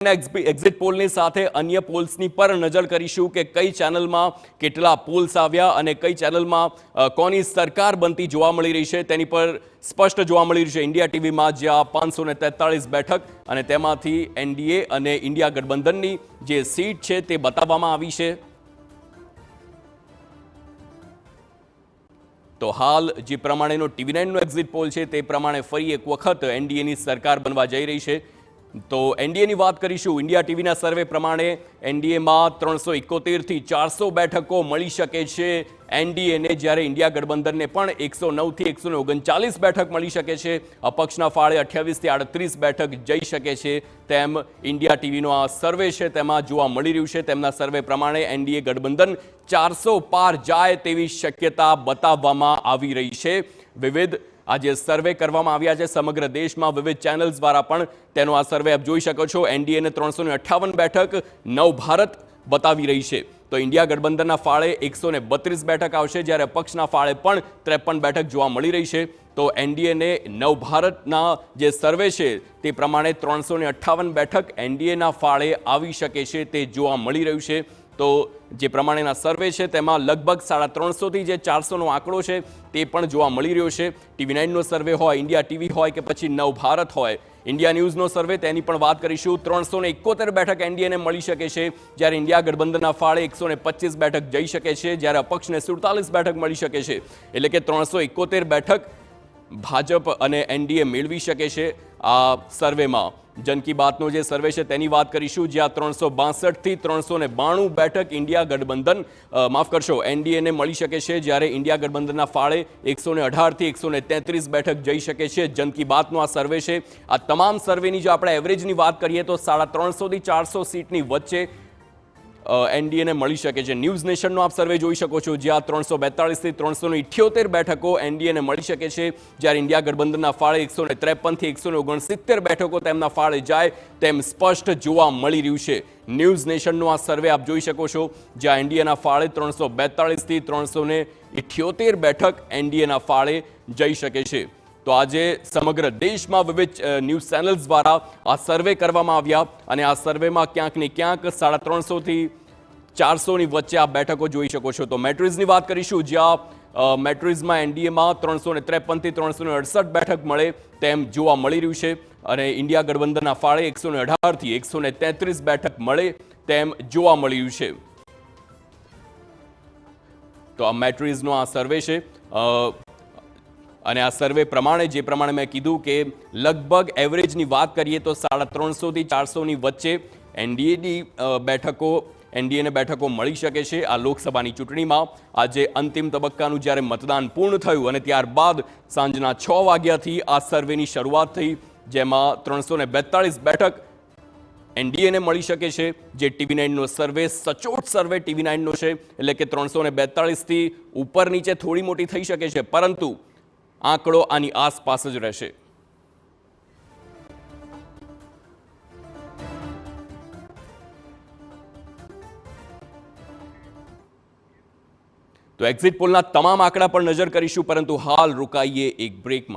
Exit પોલની સાથે અન્ય પોલ્સની પર નજર કરીશું કે કઈ ચેનલમાં કેટલા પોલ્સ આવ્યા અને કઈ ચેનલમાં કોની સરકાર બનતી જોવા મળી રહી છે તેની પર સ્પષ્ટ જોવા મળી રહ્યું છે ઇન્ડિયા ટીવીમાં જ્યાં 543 બેઠક અને તેમાંથી એનડીએ અને ઇન્ડિયા ગઠબંધનની જે સીટ છે તે બતાવવામાં આવી છે। તો હાલ જે પ્રમાણેનો ટીવી9નો એક્ઝિટ પોલ છે તે પ્રમાણે ફરી એક વખત એનડીએની સરકાર બનવા જઈ રહી છે। તો એનડીએની વાત કરીશું। ઇન્ડિયા ટીવીના સર્વે પ્રમાણે એનડીએમાં 371 થી 400 બેઠકો મળી શકે છે એનડીએને, જ્યારે ઇન્ડિયા ગઠબંધનને પણ 109 થી 139 બેઠક મળી શકે છે। અપક્ષના ફાળે 28 થી 38 બેઠક જઈ શકે છે તેમ ઇન્ડિયા ટીવીનો આ સર્વે છે તેમાં જોવા મળી રહ્યું છે। તેમના સર્વે પ્રમાણે એનડીએ ગઠબંધન 400 પાર જાય તેવી શક્યતા બતાવવામાં આવી રહી છે। વિવિધ આજે સર્વે કરવામાં આવ્યા છે સમગ્ર દેશમાં વિવિધ ચેનલ્સ દ્વારા પણ તેનો આ સર્વે આપ જોઈ શકો છો। એનડીએને 358 બેઠક નવ ભારત બતાવી રહી છે। તો ઇન્ડિયા ગઠબંધનના ફાળે 132 બેઠક આવશે, જ્યારે અપક્ષના ફાળે પણ 53 બેઠક જોવા મળી રહી છે। તો એનડીએને નવ ભારતના જે સર્વે છે તે પ્રમાણે 358 બેઠક એનડીએના ફાળે આવી શકે છે તે જોવા મળી રહ્યું છે। તો જે પ્રમાણેના સર્વે છે તેમાં લગભગ 350 થી જે 400નો આંકડો છે તે પણ જોવા મળી રહ્યો છે। ટીવી9નો સર્વે હોય, ઇન્ડિયા ટીવી હોય કે પછી નવ ભારત હોય, ઇન્ડિયા ન્યૂઝનો સર્વે તેની પણ વાત કરીશું। 371 બેઠક એનડીએને મળી શકે છે, જ્યારે ઇન્ડિયા ગઠબંધનના ફાળે 125 બેઠક જઈ શકે છે, જ્યારે અપક્ષને 47 બેઠક મળી શકે છે। એટલે કે 371 બેઠક ભાજપ અને એનડીએ મેળવી શકે છે। આ સર્વેમાં જન કી બાતનો જે સર્વે છે તેની વાત કરીશું, જ્યાં 362 થી 392 બેઠક ઇન્ડિયા ગઠબંધન એનડીએને મળી શકે છે, જ્યારે ઇન્ડિયા ગઠબંધનના ફાળે 118 થી 133 બેઠક જઈ શકે છે। જન કી બાતનો આ સર્વે છે। આ તમામ સર્વેની જો આપણે એવરેજની વાત કરીએ તો 350 થી 400 સીટની વચ્ચે એનડીએને મળી શકે છે। ન્યૂઝ નેશનનો આપ સર્વે જોઈ શકો છો, જ્યાં 342 થી 378 બેઠકો એનડીએને મળી શકે છે, જ્યારે ઇન્ડિયા ગઠબંધનના ફાળે 153 થી 169 બેઠકો તેમના ફાળે જાય તેમ સ્પષ્ટ જોવા મળી રહ્યું છે। ન્યૂઝ નેશનનો આ સર્વે આપ જોઈ શકો છો, જ્યાં એનડીએના ફાળે 342 થી 378 બેઠક એનડીએના ફાળે જઈ શકે છે। તો આજે સમગ્ર દેશમાં વિવિધ ન્યૂઝ ચેનલ્સ દ્વારા આ સર્વે કરવામાં આવ્યા અને આ સર્વેમાં ક્યાંક ને ક્યાંક 350 થી 400ની વચ્ચે આ બેઠકો જોઈ શકો છો। તો મેટ્રિઝની વાત કરીશું, જ્યાં મેટ્રિઝમાં એનડીએમાં 353 થી 368 બેઠક મળે તેમ જોવા મળી રહ્યું છે અને ઇન્ડિયા ગઠબંધનના ફાળે 118 થી 133 બેઠક મળે તેમ જોવા મળી રહ્યું છે। તો આ મેટ્રિઝનો આ સર્વે છે અને આ સર્વે પ્રમાણે જે પ્રમાણે મેં કીધું કે લગભગ એવરેજની વાત કરીએ તો 350 થી 400ની વચ્ચે એનડીએને બેઠકો મળી શકે છે। આ લોકસભાની ચૂંટણીમાં આજે અંતિમ તબક્કાનું જ્યારે મતદાન પૂર્ણ થયું અને ત્યારબાદ સાંજના 6 વાગ્યાથી આ સર્વેની શરૂઆત થઈ, જેમાં 342 બેઠક એનડીએને મળી શકે છે, જે ટીવી9નો સર્વે સચોટ સર્વે ટીવી9નો છે। એટલે કે 342 થી ઉપર નીચે થોડી મોટી થઈ શકે છે, પરંતુ આંકડો આની આસપાસ જ રહેશે। તો એક્ઝિટ પોલના તમામ આંકડા પર નજર કરીશું, પરંતુ હાલ રોકાઈએ એક બ્રેક માટે।